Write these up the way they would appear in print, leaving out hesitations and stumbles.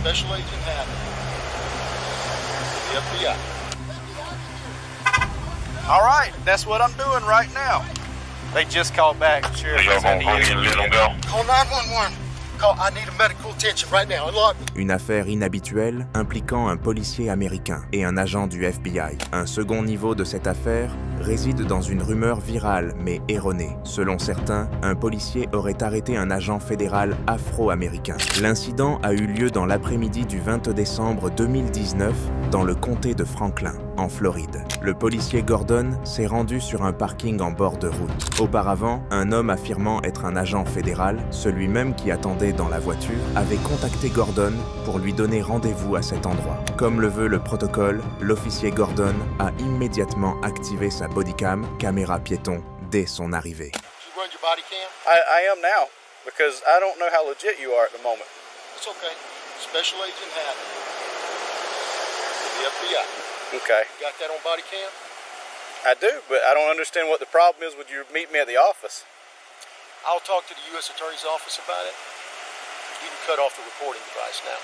Special Agent Hammond, the FBI. All right, that's what I'm doing right now. They just called back. Sheriff is in the Call 911. Call, I need a medical attention right now. Unlock me. Une affaire inhabituelle impliquant un policier américain et un agent du FBI. Un second niveau de cette affaire réside dans une rumeur virale mais erronée. Selon certains, un policier aurait arrêté un agent fédéral afro-américain. L'incident a eu lieu dans l'après-midi du 20 décembre 2019 dans le comté de Franklin, en Floride. Le policier Gordon s'est rendu sur un parking en bord de route. Auparavant, un homme affirmant être un agent fédéral, celui même qui attendait dans la voiture, avait contacté Gordon pour lui donner rendez-vous à cet endroit. Comme le veut le protocole, l'officier Gordon a immédiatement activé sa bodycam, caméra piéton, dès son arrivée. You run your body cam? I am now, because I don't know how legit you are at the moment. It's okay. Special Agent Hammond, the FBI. Okay. Got that on body cam? I do, but I don't understand what the problem is with you meet me at the office. I'll talk to the U.S. Attorney's Office about it. You can cut off the recording device now.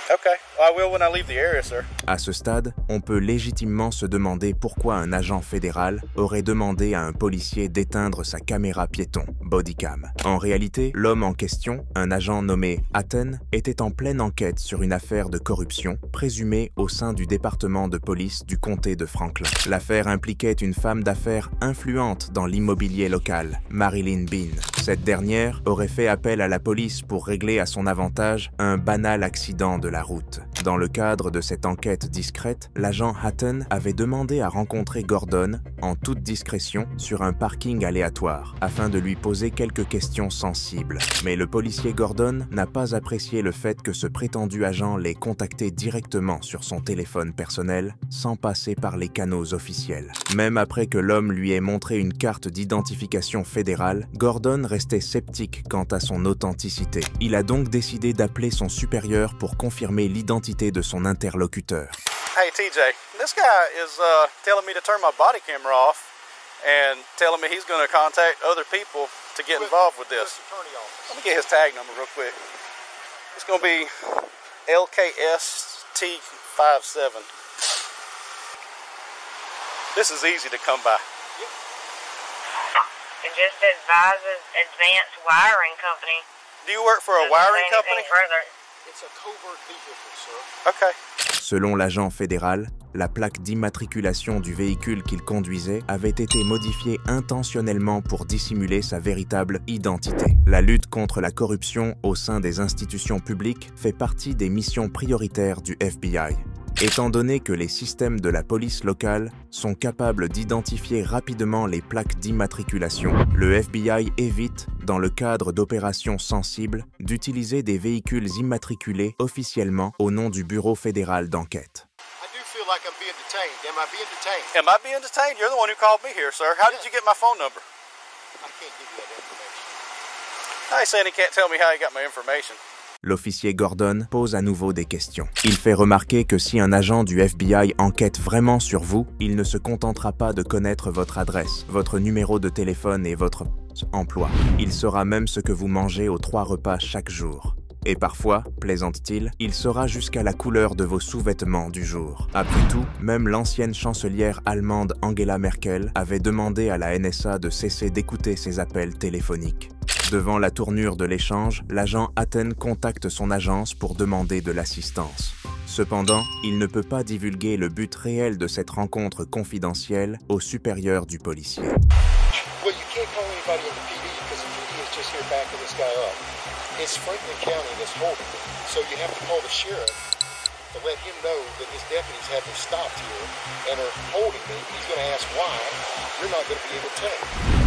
Okay, well, I will when I leave the area, sir. À ce stade, on peut légitimement se demander pourquoi un agent fédéral aurait demandé à un policier d'éteindre sa caméra piéton, bodycam. En réalité, l'homme en question, un agent nommé Hatton, était en pleine enquête sur une affaire de corruption présumée au sein du département de police du comté de Franklin. L'affaire impliquait une femme d'affaires influente dans l'immobilier local, Marilyn Bean. Cette dernière aurait fait appel à la police pour régler à son avantage un banal accident de la route. Dans le cadre de cette enquête discrète, l'agent Hatton avait demandé à rencontrer Gordon en toute discrétion sur un parking aléatoire afin de lui poser quelques questions sensibles. Mais le policier Gordon n'a pas apprécié le fait que ce prétendu agent l'ait contacté directement sur son téléphone personnel sans passer par les canaux officiels. Même après que l'homme lui ait montré une carte d'identification fédérale, Gordon restait sceptique quant à son authenticité. Il a donc décidé d'appeler son supérieur pour confirmer l'identité de son interlocuteur. Hey, TJ, this guy is telling me to turn my body camera off and telling me he's going to contact other people to get involved with this. Let me get his tag number real quick. It's going to be LKST57. This is easy to come by. It just advises Advanced Wiring Company. Do you work for a wiring company? It's a covert vehicle, sir. Okay. Selon l'agent fédéral, la plaque d'immatriculation du véhicule qu'il conduisait avait été modifiée intentionnellement pour dissimuler sa véritable identité. La lutte contre la corruption au sein des institutions publiques fait partie des missions prioritaires du FBI. Étant donné que les systèmes de la police locale sont capables d'identifier rapidement les plaques d'immatriculation, le FBI évite, dans le cadre d'opérations sensibles, d'utiliser des véhicules immatriculés officiellement au nom du Bureau fédéral d'enquête. I do feel like I'm being detained. Am I being detained? Am I being detained? You're the one who called me here, sir. How did you get my phone number? I can't give you that information. I ain't saying he can't tell me how he got my information. L'officier Gordon pose à nouveau des questions. Il fait remarquer que si un agent du FBI enquête vraiment sur vous, il ne se contentera pas de connaître votre adresse, votre numéro de téléphone et votre emploi. Il saura même ce que vous mangez aux 3 repas chaque jour. Et parfois, plaisante-t-il, il saura jusqu'à la couleur de vos sous-vêtements du jour. Après tout, même l'ancienne chancelière allemande Angela Merkel avait demandé à la NSA de cesser d'écouter ses appels téléphoniques. Devant la tournure de l'échange, l'agent Hatton contacte son agence pour demander de l'assistance. Cependant, il ne peut pas divulguer le but réel de cette rencontre confidentielle au supérieur du policier. Well, you can't call anybody in the PD because the PD is just here backing this guy up. It's Franklin County that's holding him. So you have to call the sheriff to let him know that his deputies have him stopped here and are holding me. He's going to ask why. You're not going to be able to tell him.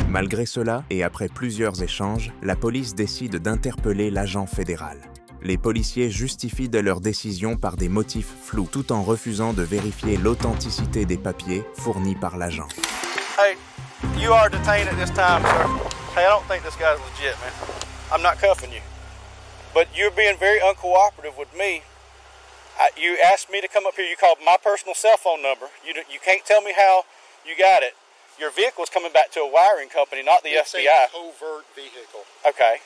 Malgré cela, et après plusieurs échanges, la police décide d'interpeller l'agent fédéral. Les policiers justifient de leur décision par des motifs flous, tout en refusant de vérifier l'authenticité des papiers fournis par l'agent. Hey, you are detained at this time, sir. Hey, I don't think this guy's legit, man. I'm not cuffing you. But you're being very uncooperative with me. You asked me to come up here. You called my personal cell phone number. You can't tell me how you got it. Your vehicle's coming back to a wiring company, not the It's FBI. a covert vehicle. Okay.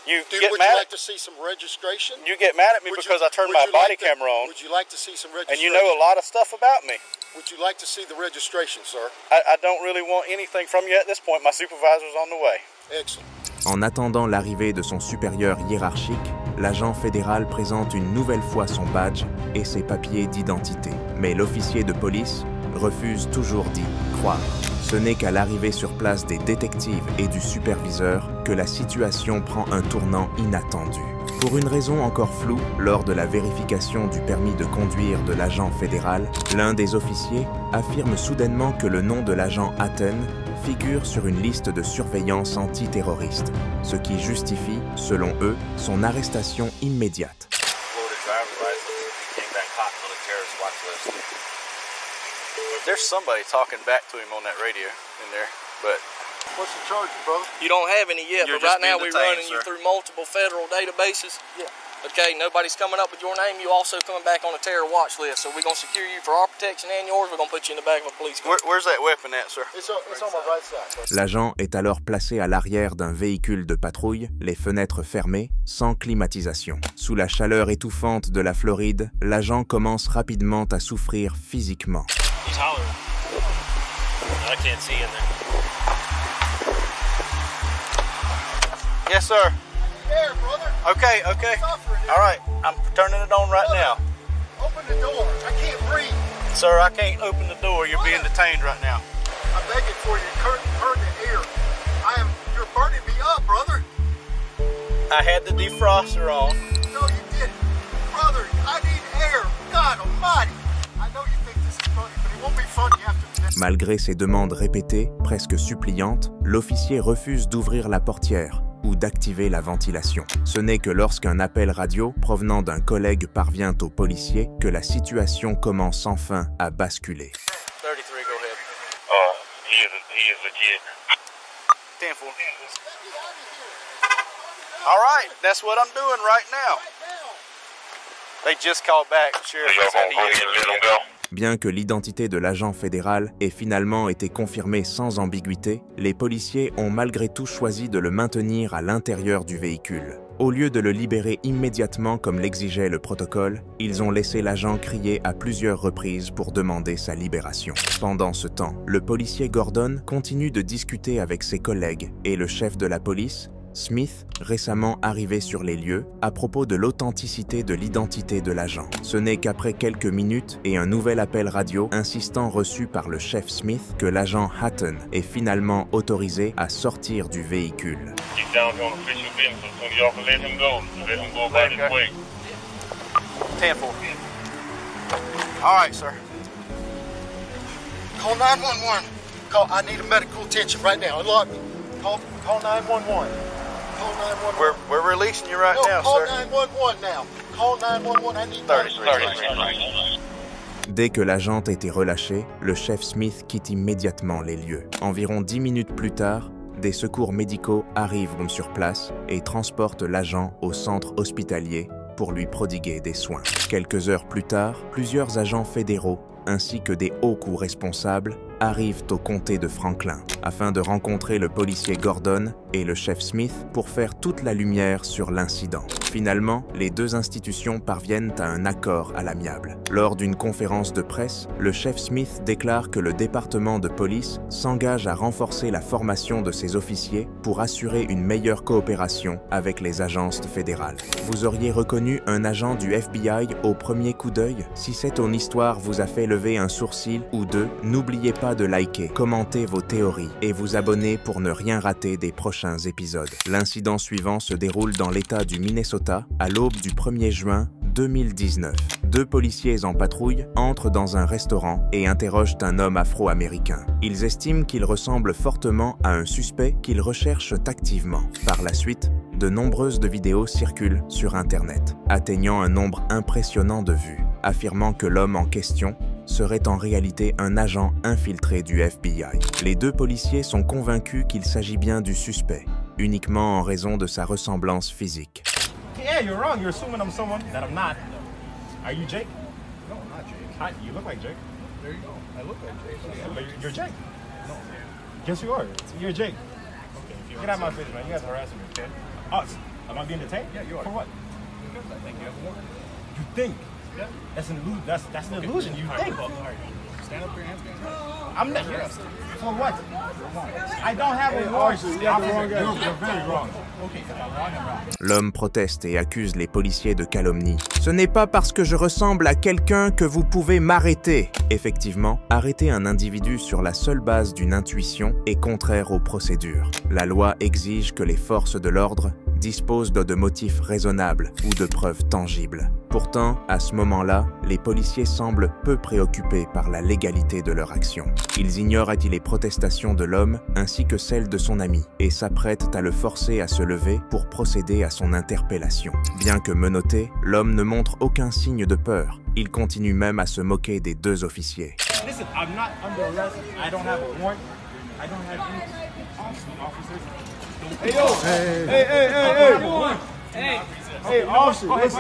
You Dude, get would mad you at like to see some registration? you get mad at me because I turned my body camera on, Would you like to see some registration? and you know a lot of stuff about me. Would you like to see the registration, sir? I don't really want anything from you at this point. My supervisor's on the way. Excellent. En attendant l'arrivée de son supérieur hiérarchique, l'agent fédéral présente une nouvelle fois son badge et ses papiers d'identité. Mais l'officier de police refuse toujours d'y croire. Ce n'est qu'à l'arrivée sur place des détectives et du superviseur que la situation prend un tournant inattendu. Pour une raison encore floue, lors de la vérification du permis de conduire de l'agent fédéral, l'un des officiers affirme soudainement que le nom de l'agent Hatton figure sur une liste de surveillance antiterroriste, ce qui justifie, selon eux, son arrestation immédiate. There's somebody talking back to him on that radio in there, but What's the charge, brother? You don't have any yet, You're but right just being now we're detained, running you sir. through multiple federal databases. Yeah. Okay, nobody's coming up with your name. You also coming back on a terror watch list. So we're going to secure you for our protection and yours. We're going to put you in the back of a police car. where's that weapon at, sir? It's on my right side. L'agent est alors placé à l'arrière d'un véhicule de patrouille, les fenêtres fermées, sans climatisation. Sous la chaleur étouffante de la Floride, l'agent commence rapidement à souffrir physiquement. He's hollering. I can't see in there. Yes, sir. There, brother. Okay. All right, I'm turning it on right now. Open the door. I can't breathe. Sir, I can't open the door. You're being detained right now. I'm begging for you. Turn the air. You're burning me up, brother. I had the defroster on. No, you didn't. Brother, I need air. God almighty. I know you think this is funny, but it won't be funny after this. Malgré ses demandes répétées, presque suppliantes, l'officier refuse d'ouvrir la portière ou d'activer la ventilation. Ce n'est que lorsqu'un appel radio provenant d'un collègue parvient au policier que la situation commence enfin à basculer. 33, go ahead. He is legit. 10-4. All right, that's what I'm doing right now. They just called back. Sheriff said he is legit. Bien que l'identité de l'agent fédéral ait finalement été confirmée sans ambiguïté, les policiers ont malgré tout choisi de le maintenir à l'intérieur du véhicule. Au lieu de le libérer immédiatement comme l'exigeait le protocole, ils ont laissé l'agent crier à plusieurs reprises pour demander sa libération. Pendant ce temps, le policier Gordon continue de discuter avec ses collègues et le chef de la police, Smith, récemment arrivé sur les lieux, à propos de l'authenticité de l'identité de l'agent. Ce n'est qu'après quelques minutes et un nouvel appel radio insistant reçu par le chef Smith que l'agent Hatton est finalement autorisé à sortir du véhicule. He's down on official business, so y'all can let him go. Let him go about his way. 10-4. All right, sir. Call 911. I need a medical attention right now. Unlock me. Call 911. Call 911. We're releasing you right now, call sir. 911 now. Call 911. I need 33. Dès que l'agent a été relâché, le chef Smith quitte immédiatement les lieux. Environ 10 minutes plus tard, des secours médicaux arrivent sur place et transportent l'agent au centre hospitalier pour lui prodiguer des soins. Quelques heures plus tard, plusieurs agents fédéraux ainsi que des hauts coups responsables arrivent au comté de Franklin afin de rencontrer le policier Gordon et le chef Smith pour faire toute la lumière sur l'incident. Finalement, les deux institutions parviennent à un accord à l'amiable. Lors d'une conférence de presse, le chef Smith déclare que le département de police s'engage à renforcer la formation de ses officiers pour assurer une meilleure coopération avec les agences fédérales. Vous auriez reconnu un agent du FBI au premier coup d'œil? Si cette histoire vous a fait lever un sourcil ou deux, n'oubliez pas de liker, commenter vos théories et vous abonner pour ne rien rater des prochains épisodes. L'incident suivant se déroule dans l'État du Minnesota à l'aube du 1er juin 2019. Deux policiers en patrouille entrent dans un restaurant et interrogent un homme afro-américain. Ils estiment qu'il ressemble fortement à un suspect qu'ils recherchent activement. Par la suite, de nombreuses vidéos circulent sur Internet, atteignant un nombre impressionnant de vues, affirmant que l'homme en question serait en réalité un agent infiltré du FBI. Les deux policiers sont convaincus qu'il s'agit bien du suspect, uniquement en raison de sa ressemblance physique. Yeah, you're wrong. You're assuming I'm someone that I'm not. Are you Jake? No, I'm not Jake. Hi, you look like Jake. There you go. I look like Jake. Yeah, but you're Jake. No, man. Yes, you are. You're Jake. Okay, if you get out of my face, man. You guys are harassing me, okay? Am I being detained? Yeah, you are. For what? Because I think you have a warrant. You think? Yeah. That's an illusion. That's an illusion. You think? All right. Stand up, put your hands behind. I'm not. For what? I don't have a warrant. You're very wrong. Okay, if I'm wrong, I'm wrong. L'homme proteste et accuse les policiers de calomnie. Ce n'est pas parce que je ressemble à quelqu'un que vous pouvez m'arrêter. Effectivement, arrêter un individu sur la seule base d'une intuition est contraire aux procédures. La loi exige que les forces de l'ordre disposent de motifs raisonnables ou de preuves tangibles. Pourtant, à ce moment-là, les policiers semblent peu préoccupés par la légalité de leur action. Ils ignorent les protestations de l'homme ainsi que celles de son ami et s'apprêtent à le forcer à se lever pour procéder à son interpellation. Bien que menotté, l'homme ne montre aucun signe de peur. Il continue même à se moquer des deux officiers. Listen, I'm not under arrest. I don't have a warrant. I don't have any officers. Hey, yo! Hey, officer! No. Matter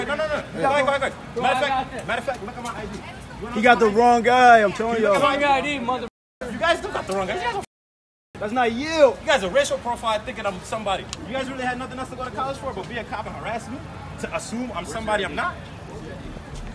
of fact, look at my ID. He got the wrong guy, I'm telling y'all. Wrong ID, mother. You guys don't got the wrong guy. You guys are That's not you. You guys are racial profile thinking I'm somebody. You guys really had nothing else to go to college for but be a cop and harass me? To assume I'm somebody I'm not?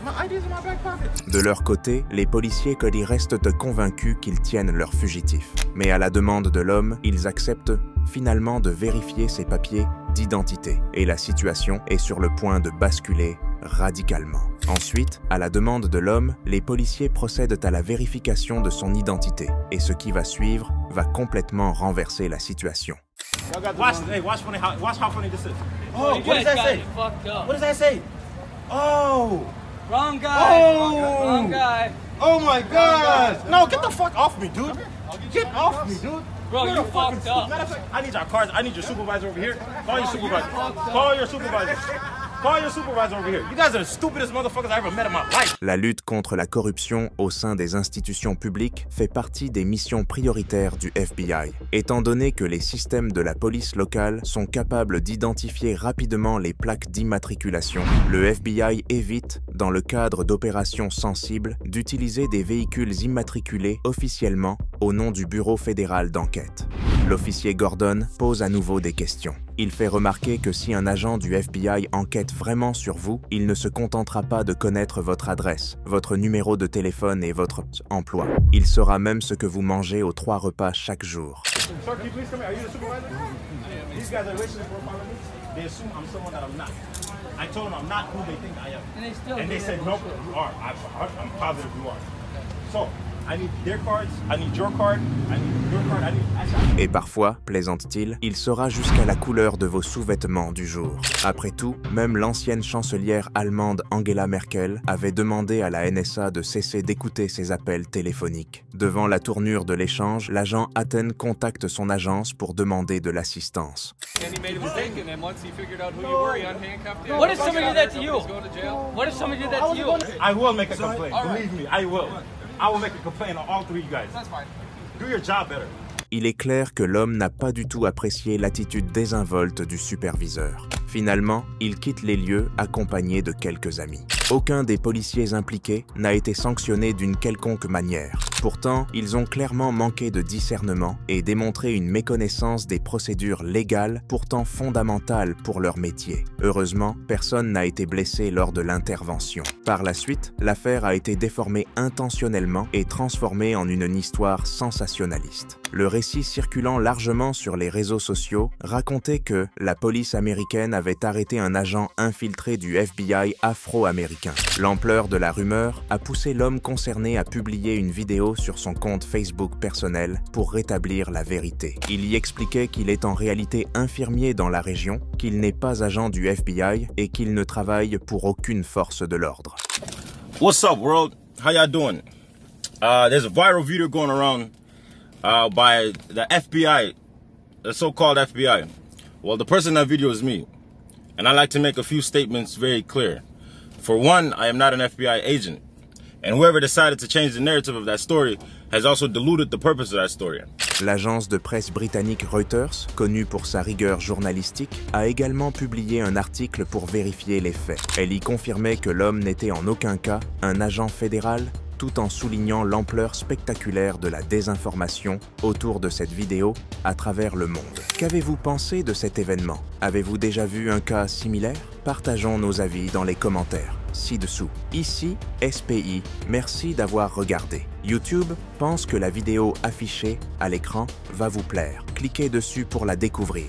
My ID's in my back pocket. De leur côté, les policiers Cody restent convaincus qu'ils tiennent leur fugitif. Mais à la demande de l'homme, ils acceptent finalement de vérifier ses papiers d'identité. Et la situation est sur le point de basculer radicalement. Ensuite, à la demande de l'homme, les policiers procèdent à la vérification de son identité. Et ce qui va suivre va complètement renverser la situation. Watch how funny this is. Oh, what does that say? What does that say? Oh! Wrong guy. Oh! Wrong guy. Oh my God! No, get the fuck off me, dude! Get off me, dude! Bro, you fucked up. Matter of fact, I need our cards. I need your supervisor over here. Call your supervisor. Call your supervisor. Call your supervisor over here. You guys are the stupidest motherfuckers I ever met in my life. La lutte contre la corruption au sein des institutions publiques fait partie des missions prioritaires du FBI. Étant donné que les systèmes de la police locale sont capables d'identifier rapidement les plaques d'immatriculation, le FBI évite, dans le cadre d'opérations sensibles, d'utiliser des véhicules immatriculés officiellement au nom du Bureau fédéral d'enquête. L'officier Gordon pose à nouveau des questions. Il fait remarquer que si un agent du FBI enquête vraiment sur vous, il ne se contentera pas de connaître votre adresse, votre numéro de téléphone et votre emploi. Il saura même ce que vous mangez aux 3 repas chaque jour. Sir, can you please come here? Are you the supervisor? These guys are racially profiling me. They assume I'm someone that I'm not. I told them I'm not who they think I am. And they said, nope, you are. I'm positive you are. So, I need their cards, I need your card, I need your card, I need... Et parfois, plaisante-t-il, il saura jusqu'à la couleur de vos sous-vêtements du jour. Après tout, même l'ancienne chancelière allemande Angela Merkel avait demandé à la NSA de cesser d'écouter ses appels téléphoniques. Devant la tournure de l'échange, l'agent Atten contacte son agence pour demander de l'assistance. What if somebody did that to you? What if somebody did that to you? I will make a complaint. Believe me, I will. I will make a complaint on all 3 of you guys. That's fine. Do your job better. Il est clair que l'homme n'a pas du tout apprécié l'attitude désinvolte du superviseur. Finalement, il quitte les lieux accompagné de quelques amis. Aucun des policiers impliqués n'a été sanctionné d'une quelconque manière. Pourtant, ils ont clairement manqué de discernement et démontré une méconnaissance des procédures légales pourtant fondamentales pour leur métier. Heureusement, personne n'a été blessé lors de l'intervention. Par la suite, l'affaire a été déformée intentionnellement et transformée en une histoire sensationnaliste. Le récit circulant largement sur les réseaux sociaux racontait que la police américaine avait arrêté un agent infiltré du FBI afro-américain. L'ampleur de la rumeur a poussé l'homme concerné à publier une vidéo sur son compte Facebook personnel pour rétablir la vérité. Il y expliquait qu'il est en réalité infirmier dans la région, qu'il n'est pas agent du FBI et qu'il ne travaille pour aucune force de l'ordre. What's up, world? How y'all doing? There's a viral video going around by the FBI, the so-called FBI. Well, the person in that video is me. And I'd like to make a few statements very clear. For one, I am not an FBI agent. And whoever decided to change the narrative of that story has also diluted the purpose of that story. L'agence de presse britannique Reuters, connue pour sa rigueur journalistique, a également publié un article pour vérifier les faits. Elle y confirmait que l'homme n'était en aucun cas un agent fédéral tout en soulignant l'ampleur spectaculaire de la désinformation autour de cette vidéo à travers le monde. Qu'avez-vous pensé de cet événement? Avez-vous déjà vu un cas similaire? Partageons nos avis dans les commentaires ci-dessous. Ici, SPI, merci d'avoir regardé. YouTube pense que la vidéo affichée à l'écran va vous plaire. Cliquez dessus pour la découvrir.